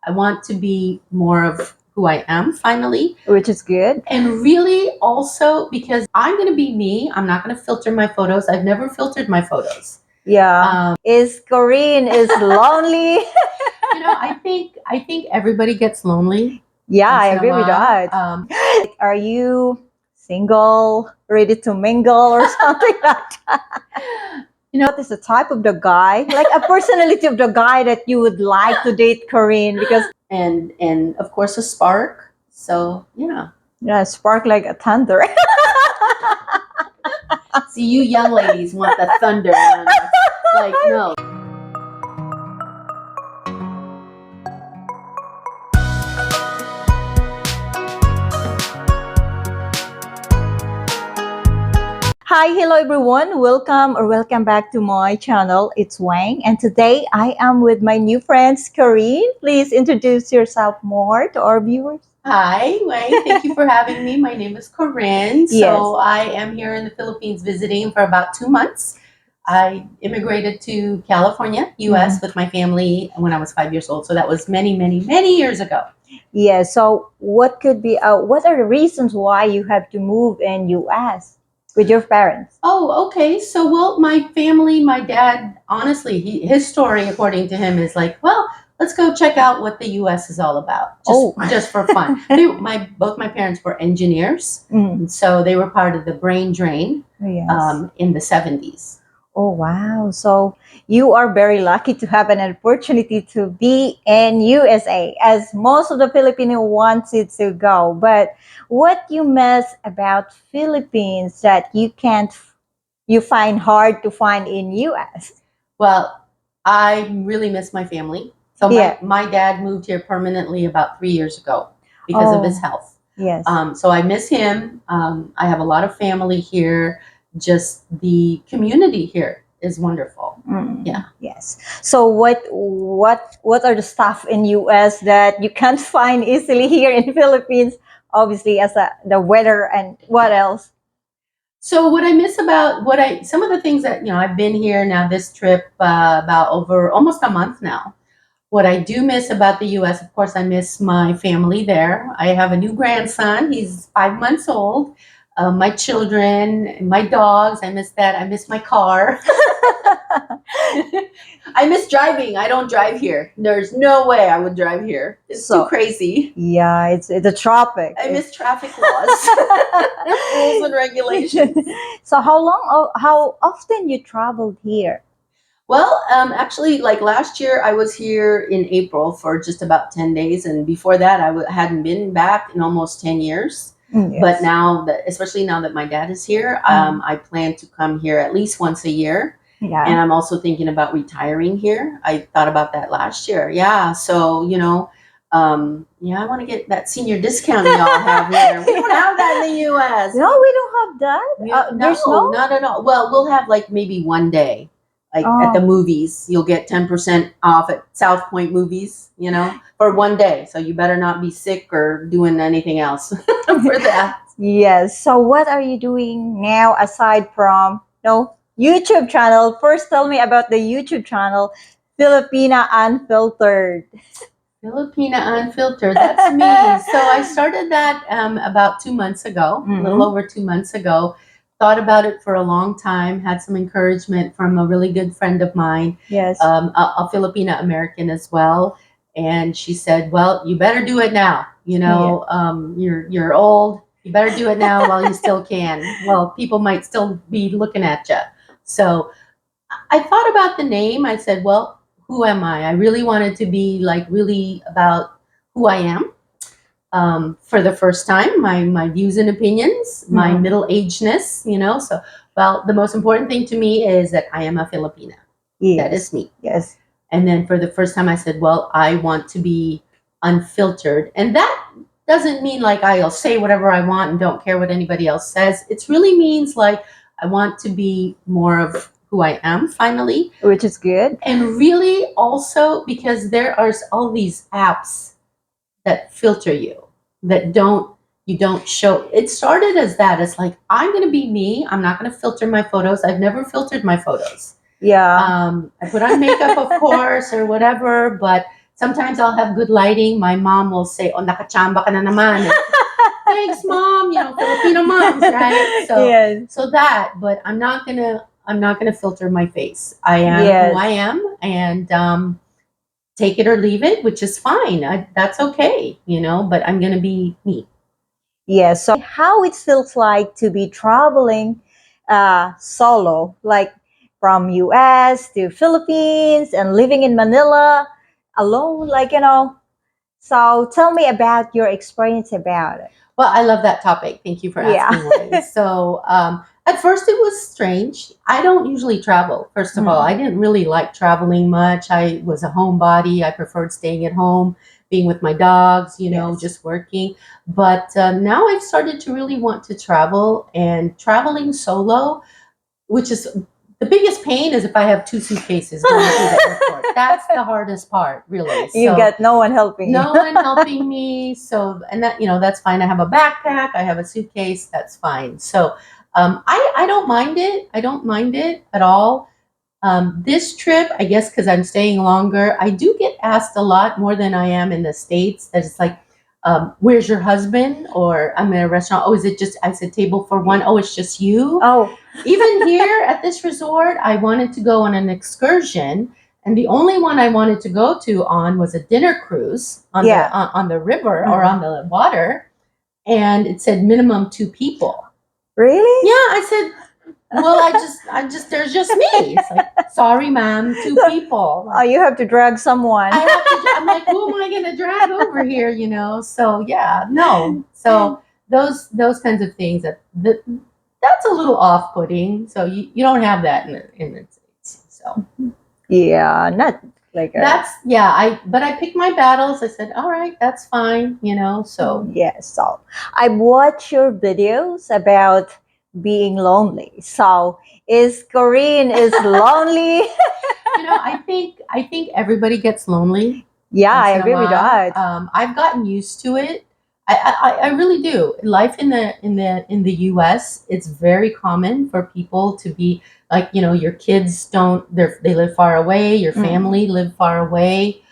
I want to be more of who I am finally. Which is good. And really also because I'm going to be me. I'm not going to filter my photos. I've never filtered my photos. Yeah. Is Corinne is lonely? I think everybody gets lonely. Yeah, I once in a agree with while. that. Are you single, ready to mingle, or something like that? What is the type of the guy, like a personality of the guy that you would like to date, Corinne? Because And of course a spark. So yeah, spark like a thunder. See, you young ladies want the thunder. And I'm like, no. Hi, hello everyone. Welcome back to my channel. It's Wang, and today I am with my new friends, Corinne. Please introduce yourself more to our viewers. Hi, Wayne. Thank you for having me. My name is Corinne. Yes. So I am here in the Philippines visiting for about 2 months. I immigrated to California, U.S. with my family when I was 5 years old. So that was many, many, many years ago. Yeah. So what are the reasons why you have to move in U.S. with your parents? Oh, okay. So, well, my family, my dad, honestly, his story, according to him, is like, well, let's go check out what the U.S. is all about, just for fun. Both my parents were engineers, and so they were part of the brain drain in the 70s. Oh, wow. So you are very lucky to have an opportunity to be in USA, as most of the Filipino wanted to go. But what you miss about Philippines that you find hard to find in US? Well, I really miss my family. So my dad moved here permanently about 3 years ago because of his health. Yes. So I miss him. I have a lot of family here. Just the community here is wonderful. Yeah. Yes. So what are the stuff in US that you can't find easily here in Philippines? Obviously, as the weather, and what else? So what I miss about some of the things that I've been here now this trip about over almost a month now. What I do miss about the U.S., of course, I miss my family there. I have a new grandson. He's 5 months old. My children, my dogs. I miss that. I miss my car. I miss driving. I don't drive here. There's no way I would drive here. It's too crazy. Yeah, it's a traffic. I miss traffic laws, rules and regulations. So how often you traveled here? Well, actually, like last year, I was here in April for just about 10 days. And before that, hadn't been back in almost 10 years. Yes. But now, especially now that my dad is here, I plan to come here at least once a year. Yeah. And I'm also thinking about retiring here. I thought about that last year. Yeah. So, I want to get that senior discount y'all have here. We don't have that in the U.S. No, we don't have that. No, not at all. Well, we'll have like maybe one day. Like at the movies, you'll get 10% off at South Point movies, for one day. So you better not be sick or doing anything else for that. Yes. So what are you doing now aside from YouTube channel? First, tell me about the YouTube channel, Filipina Unfiltered. Filipina Unfiltered, that's me. So I started that about 2 months ago, a little over 2 months ago. Thought about it for a long time, had some encouragement from a really good friend of mine, yes, a Filipina American as well. And she said, well, you better do it now. You're old. You better do it now while you still can. Well, people might still be looking at you. So I thought about the name. I said, well, who am I? I really wanted to be like really about who I am. For the first time, my views and opinions, my middle-agedness, So, well, the most important thing to me is that I am a Filipina. Yes. That is me. Yes. And then for the first time, I said, well, I want to be unfiltered. And that doesn't mean like I'll say whatever I want and don't care what anybody else says. It really means like I want to be more of who I am finally. Which is good. And really also because there are all these apps that filter you, that you don't show. It started as that. It's like, I'm going to be me. I'm not going to filter my photos. I've never filtered my photos. Yeah. I put on makeup, of course, or whatever, but sometimes I'll have good lighting. My mom will say, "Oh, nakachamba ka na naman." Thanks, mom. Filipino moms, right? So, Yes. so that. But I'm not gonna filter my face. I am who Yes. I am, and take it or leave it, which is fine. That's okay, But I'm gonna be me. Yes. So how it feels like to be traveling solo, like from US to Philippines and living in Manila alone, So tell me about your experience about it. Well, I love that topic. Thank you for Yeah. asking, Lynn. So, at first it was strange. I don't usually travel. First of all, Mm. I didn't really like traveling much. I was a homebody. I preferred staying at home, being with my dogs, Yes. just working. But now I've started to really want to travel, and traveling solo, which is the biggest pain is if I have two suitcases going through the airport. That's the hardest part, really. You So, got no one helping you. no one helping me. So, and that, that's fine. I have a backpack, I have a suitcase, that's fine. So, I don't mind it. I don't mind it at all. This trip, I guess, because I'm staying longer, I do get asked a lot more than I am in the States. That it's like, where's your husband? Or I'm in a restaurant. Oh, is it just, I said table for one. Oh, it's just you. Oh. Even here at this resort, I wanted to go on an excursion, and the only one I wanted to go to on was a dinner cruise on the Yeah. on the river or Mhm. on the water, and it said minimum two people. Really? Yeah, I said, well, I just, there's just me. It's like, sorry, ma'am, two people. Oh, you have to drag someone. I'm like, who am I going to drag over here? So yeah, no. So those kinds of things that's a little off-putting. So you don't have that in the States. So Yeah, not like a. but I picked my battles. I said, all right, that's fine. So Yes. So I watch your videos about being lonely. So is Corinne is lonely? I think everybody gets lonely Yeah, I once in a agree with while. that. I've gotten used to it. I really do. Life in the U.S. It's very common for people to be like, your kids they live far away. Your Mm. family live far away.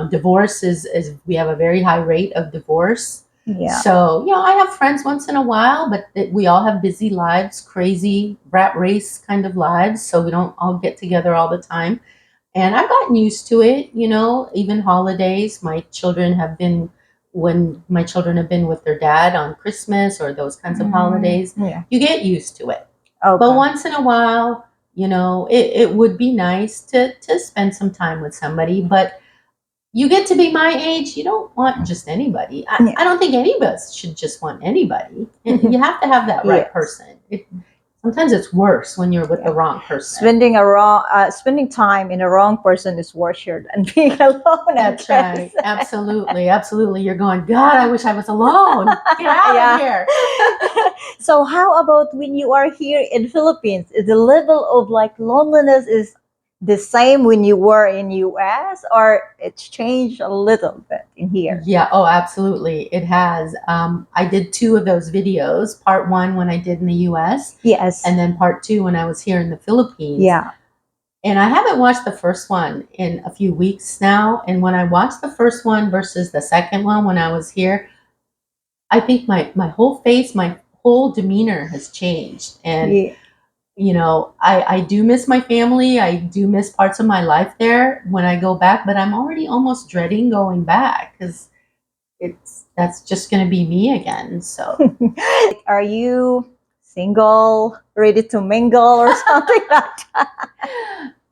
Divorce is we have a very high rate of divorce. Yeah. So, I have friends once in a while, but we all have busy lives, crazy rat race kind of lives. So we don't all get together all the time. And I've gotten used to it, even holidays. When my children have been with their dad on Christmas or those kinds of holidays, Yeah. you get used to it. Okay. But once in a while, it would be nice to spend some time with somebody. But you get to be my age, you don't want just anybody. Yeah. I don't think any of us should just want anybody. You have to have that right Yes. person. Sometimes it's worse when you're with Yeah. the wrong person. Spending time in a wrong person is worse than being alone. That's right. Absolutely. Absolutely. You're going, God, I wish I was alone. Get out Yeah. of here. So how about when you are here in Philippines? Is the level of like loneliness is the same when you were in US or it's changed a little bit in here? Yeah. Oh, absolutely. It has. I did two of those videos. Part one when I did in the US, Yes. and then part two when I was here in the Philippines. Yeah. And I haven't watched the first one in a few weeks now. And when I watched the first one versus the second one when I was here, I think my whole face, my whole demeanor has changed. And, Yeah. I do miss my family. I do miss parts of my life there when I go back, but I'm already almost dreading going back because that's just going to be me again. So. Are you single, ready to mingle or something like that?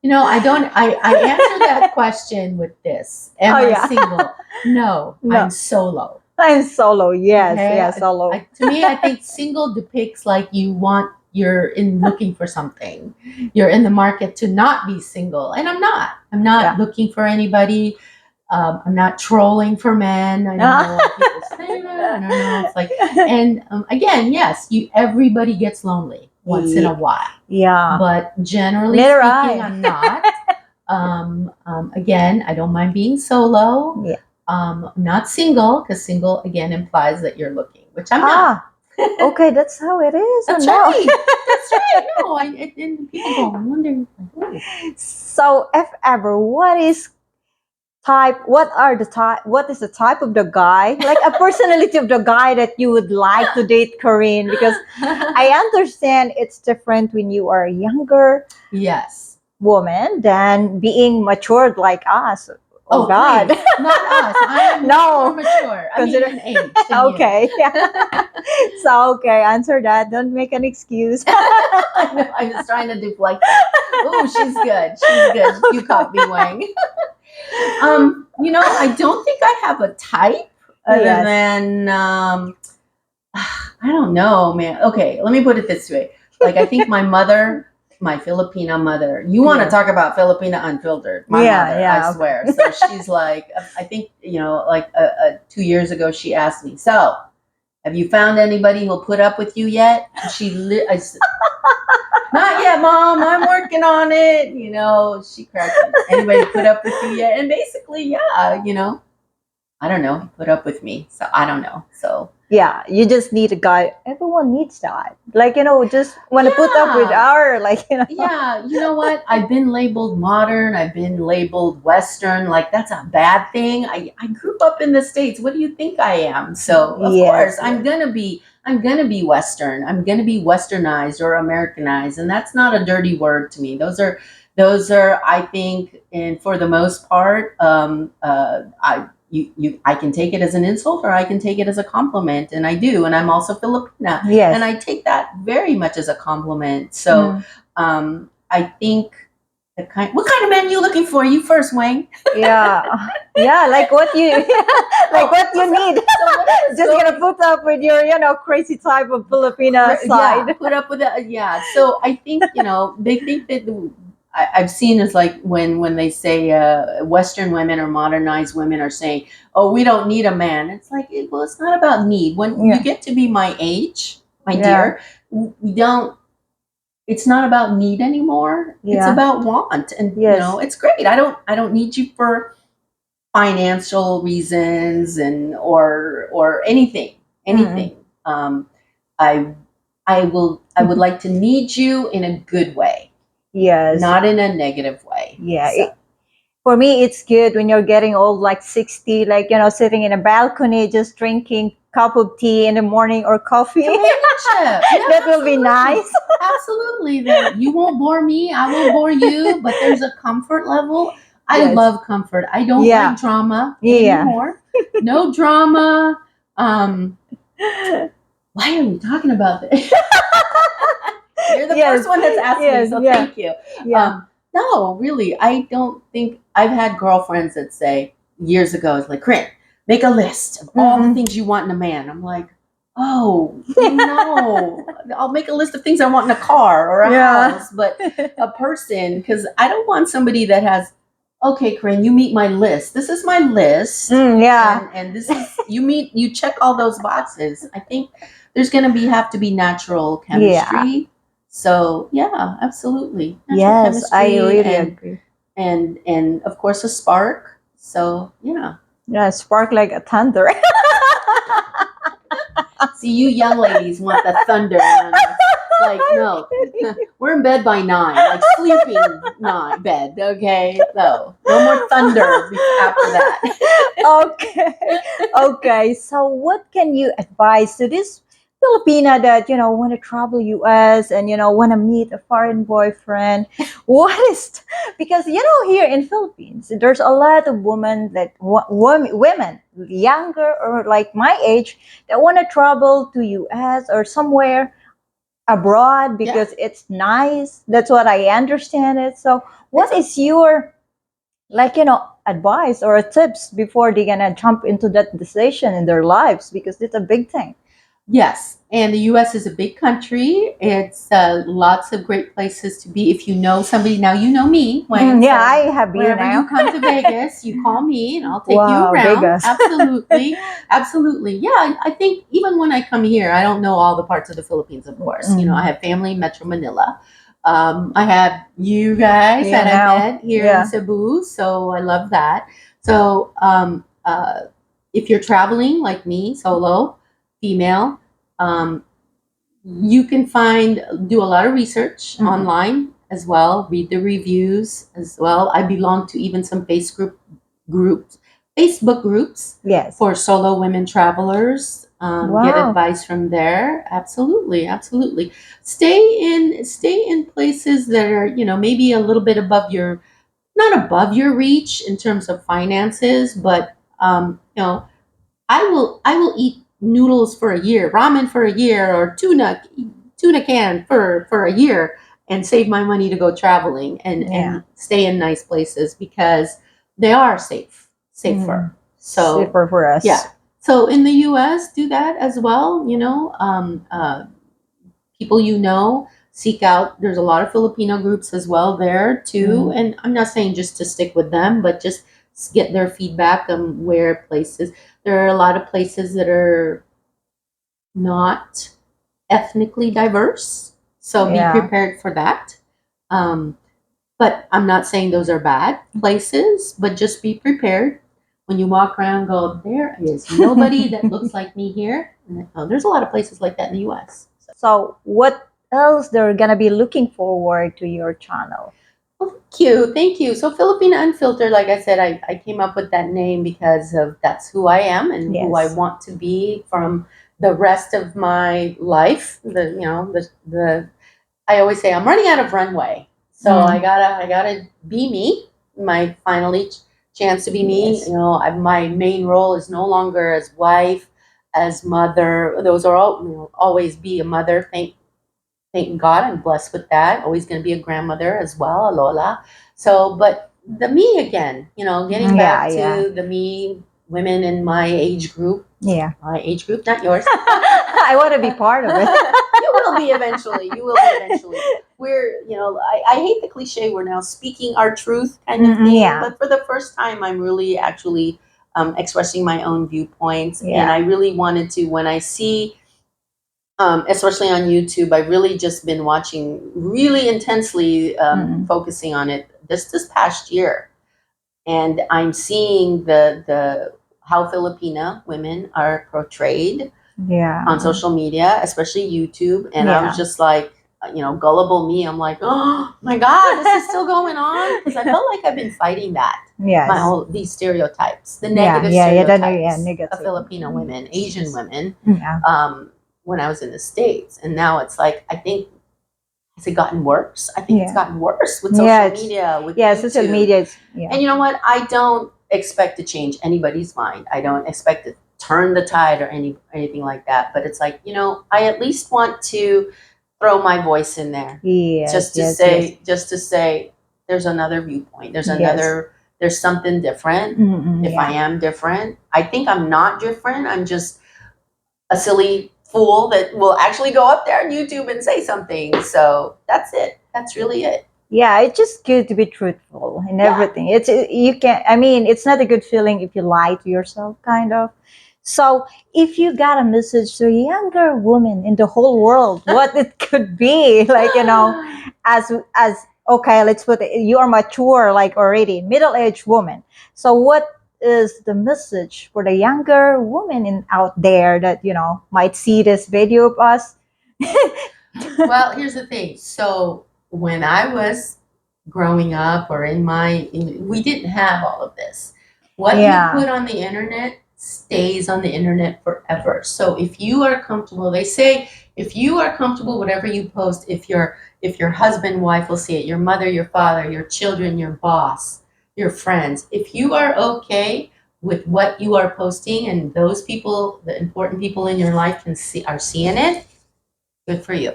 I don't. I answer that question with this: Am Oh, I yeah. single? No, No. I'm solo. I'm solo. Yes. Okay. Yeah, solo. To me, I think single depicts like you're in looking for something. You're in the market to not be single, and I'm not. I'm not Yeah. looking for anybody. I'm not trolling for men. I know a lot of people say that. I don't know. It's like, and again, yes, everybody gets lonely once in a while. Yeah. But generally Neither speaking, I. I'm not. Again, I don't mind being solo. Yeah. Not single, because single again implies that you're looking, which I'm not. Okay, that's how it is. That's or no? right. That's right. No, and people go, I'm wondering. So, if ever, what is type, what is the type of the guy, like a personality of the guy that you would like to date, Corinne? Because I understand it's different when you are a younger Yes. woman than being matured like us. Oh, Oh, God. please, not us. I'm No. more mature. I mean, Consider in age than okay. Yeah. So okay, answer that. Don't make an excuse. I know. I was trying to deflect that. Oh, she's good. She's good. You caught me, Wang. I don't think I have a type other Yes. than I don't know, man. Okay, let me put it this way. Like, I think my mother, my Filipina mother, you want to Yeah. talk about Filipina Unfiltered, my Yeah, mother, yeah. I swear. So she's like, I think, 2 years ago, she asked me, so have you found anybody who'll put up with you yet? I said, not yet, Mom. I'm working on it. She cracked me. Anybody put up with you yet? And basically, yeah, I don't know. He put up with me. So I don't know. So Yeah, you just need a guy. Everyone needs that. Like, just want to put up with yeah. our, Yeah, you know what? I've been labeled modern. I've been labeled Western. Like, that's a bad thing. I grew up in the States. What do you think I am? So of Yes, course I'm gonna be Western. I'm gonna be Westernized or Americanized, and that's not a dirty word to me. Those are I think, and for the most part, I can take it as an insult or I can take it as a compliment, and I do. And I'm also Filipina, yes. and I take that very much as a compliment. So I think what kind of man you looking for? You first, Wayne. Yeah. Yeah, like what you like what you need. So what is Just gonna put up with your, crazy type of Filipina Yeah, side. put up with it. Yeah. So I think they think that I've seen is like when they say Western women or modernized women are saying, "Oh, we don't need a man." It's like, well, it's not about need. When Yeah. you get to be my age, my Yeah. dear, we don't. It's not about need anymore. It's Yeah. about want, and Yes. it's great. I don't need you for financial reasons or anything. I I would like to need you in a good way, Yes. not in a negative way. Yeah. So, For me, it's good when you're getting old, like 60, like, sitting in a balcony, just drinking cup of tea in the morning or coffee. companionship. Yeah, That will be nice. Absolutely. That you won't bore me, I won't bore you, but there's a comfort level. I Yes. love comfort. I don't Yeah. like drama Yeah. anymore. No drama. Why are we talking about this? You're the Yes. first one that's asked Yes. me, so Yeah. thank you. Yeah. No, really, I don't think I've had girlfriends that say years ago, it's like, Corinne, make a list of all the things you want in a man. I'm like, oh, no. I'll make a list of things I want in a car or a house, but a person, because I don't want somebody that has, okay, Corinne, you meet my list. This is my list. Yeah. And this is, you check all those boxes. I think there's going to have to be natural chemistry. Yeah. So yeah, absolutely. Yes, I really and, agree. and of course a spark. So yeah. Yeah, spark like a thunder. See, you young ladies want the thunder. And I'm like, no, we're in bed by 9, like sleeping bed. Okay, no more thunder after that. Okay. Okay. So what can you advise to this Filipina that, want to travel US and, want to meet a foreign boyfriend? What is, because, here in Philippines, there's a lot of women women younger or like my age that want to travel to US or somewhere abroad because it's nice. That's what I understand it. So what is your, like, advice or tips before they're gonna jump into that decision in their lives, because it's a big thing. Yes, and the U.S. is a big country. It's lots of great places to be. If you know somebody, now you know me. Yeah, I have you Whenever now. you come to Vegas, you call me and I'll take you Wow, around. Vegas. Absolutely, absolutely. Yeah, I think even when I come here, I don't know all the parts of the Philippines. Of course, I have family in Metro Manila. I have you guys that I met here in Cebu, so I love that. So if you're traveling like me, solo, female, you can do a lot of research online as well, read the reviews as well. I belong to even some groups, Facebook groups Yes. for solo women travelers. Get Wow. advice from there. Absolutely, absolutely. Stay in places that are, maybe a little bit above your, not above your reach in terms of finances, but I will eat noodles for a year, ramen for a year, or tuna can for a year, and save my money to go traveling Yeah. and stay in nice places because they are Mm. safer. So Super for us. yeah. So in the U.S., do that as well. People seek out. There's a lot of Filipino groups as well there too, Mm. and I'm not saying just to stick with them, but just get their feedback on where places. There are a lot of places that are not ethnically diverse, so be Yeah. prepared for that. Um, but I'm not saying those are bad places, but just be prepared when you walk around. Go, there is nobody that looks like me here. There's a lot of places like that in the U.S. So what else they're gonna be looking forward to your channel? Well, thank you. Thank you. So Filipina Unfiltered, like I said, I came up with that name because of that's who I am and who I Yes. want to be from the rest of my life. The I always say I'm running out of runway. So Mm. I gotta be me. My finally chance to be me. Yes. My main role is no longer as wife, as mother. Those are all always be a mother. Thank God I'm blessed with that. Always going to be a grandmother as well, a Lola. So, but the me again, getting Yeah, back yeah. to the me, women in Yeah. my age group, not yours. I want to be part of it. You will be eventually. You will be eventually. I hate the cliche, we're now speaking our truth kind of thing, Yeah. but for the first time, I'm really actually expressing my own viewpoints. And Yeah. I really wanted to, when I see especially on YouTube. I've really just been watching really intensely, Mm. focusing on it this past year, and I'm seeing the how Filipina women are portrayed Yeah. on social media, especially YouTube, and I was Yeah. just like. Gullible me. I'm like, oh my God, this is still going on because I felt like I've been fighting that my Yes. whole these stereotypes, the Yeah. negative Yeah. Yeah. Yeah. stereotypes of Negative. Filipino women, Asian women, Yeah. when I was in the States. And now it's like, I think, has it gotten worse? I think it's Yeah. gotten worse with Yeah. social media, with Yeah. YouTube. Social media. Is, yeah. And you know what? I don't expect to change anybody's mind. I don't expect to turn the tide or anything like that. But it's like, I at least want to throw my voice in there. Yes. Just to Yes. say, there's another viewpoint. Yes. There's something different. Mm-mm, If I yeah. am different, I think I'm not different. I'm just a silly fool that will actually go up there on YouTube and say something. So that's it. That's really it. Yeah, it's just good to be truthful in Yeah. everything. You can. I mean, it's not a good feeling if you lie to yourself, kind of. So, if you got a message to a younger woman in the whole world, what it could be, like as okay, let's put it, you are mature, like already middle-aged woman. So, what is the message for the younger woman in out there that might see this video of us? Well, here's the thing. So when I was growing up or we didn't have all of this. What you Yeah. put on the internet stays on the internet forever. So if you are comfortable, they say if you are comfortable, whatever you post, if your husband, wife will see it, your mother, your father, your children, your boss, your friends, if you are okay with what you are posting and those people, the important people in your life are seeing it, good for you.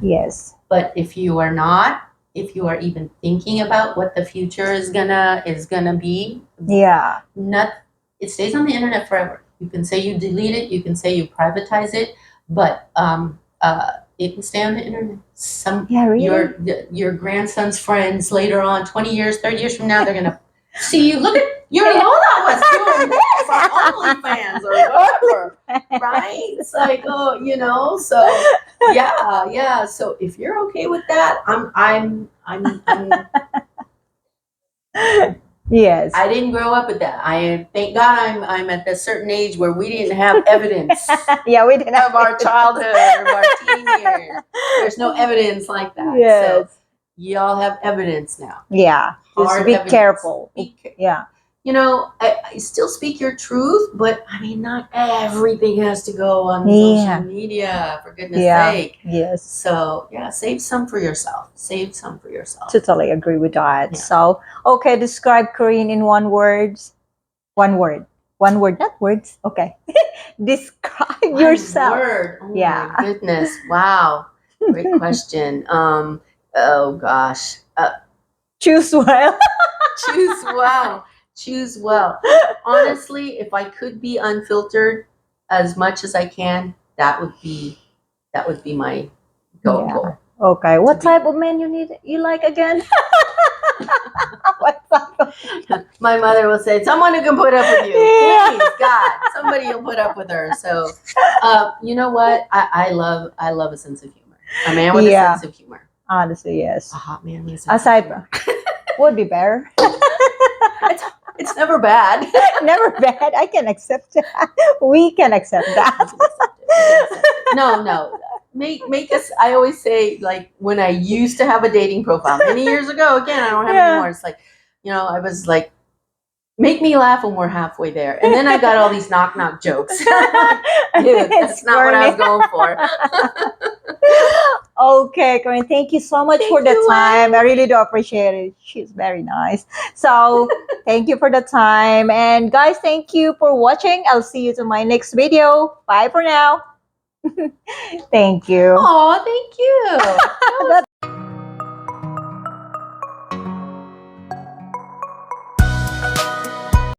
Yes. But if you are not, if you are even thinking about what the future is gonna be, Yeah. not it stays on the internet forever. You can say you delete it, you can say you privatize it, but it can stay on the internet. Yeah, really? Your grandson's friends later on, 20 years, 30 years from now, they're gonna see you. Look at your Lola was doing this on OnlyFans or whatever, right? It's like, so yeah. So if you're okay with that, Yes. I didn't grow up with that. I thank God I'm at a certain age where we didn't have evidence Yeah, we didn't of our childhood, of our teen years. There's no evidence like that. Yes. So y'all have evidence now. Yeah. Just Hard be evidence. careful. Be ca- Yeah. I still speak your truth, but I mean, not everything has to go on Yeah. social media, for goodness Yeah. sake. Yes. So, yeah, save some for yourself. Save some for yourself. Totally agree with that. Yeah. So, okay, describe Korean in one word. One word. One word, not words. Okay. Describe One yourself. word. Oh Yeah. my goodness. Wow. Great question. Oh gosh. Choose well. Choose well. Choose well. Honestly, if I could be unfiltered as much as I can, that would be my goal. Yeah. Okay. What be- type of man you like again? What type of My mother will say, someone who can put up with you. Yeah. Please, God, somebody will put up with her. So, you know what? I love a sense of humor. A man with Yeah. a sense of humor. Honestly, yes. A hot man with a sense of Aside humor. would be better. It's never bad. Never bad. I can accept that. We can accept that. No. Make us. I always say, like, when I used to have a dating profile many years ago. Again, I don't have it Yeah. anymore. It's like, I was like, make me laugh when we're halfway there, and then I got all these knock jokes. Dude, that's not what I was going for. Okay, Corinne, thank you so much for the you, time. I really do appreciate it. She's very nice. So, thank you for the time. And guys, thank you for watching. I'll see you to my next video. Bye for now. Thank you. Oh, thank you. That was